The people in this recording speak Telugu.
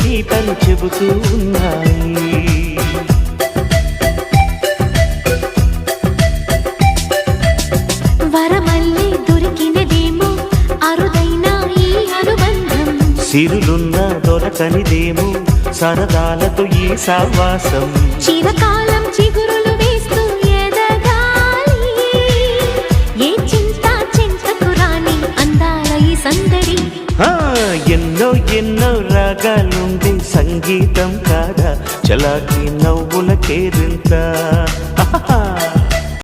గీతలు చెబుతూ ఉన్నాయి. వరమల్లే దొరికినదేమో అరుదైన ఈ అనుబంధం, సిరులున్న దొరకనిదేమో సరదాలతో ఈ సావాసం. చిరకాలం చిగురులు వేస్తూ ఎదగాలి, ఏ చింత చింతకు రాని అందాల ఈ సందడి. ఎన్నో ఎన్నో రాగాలుండే సంగీతం కాదా చలాకి నవ్వుల కేరింత.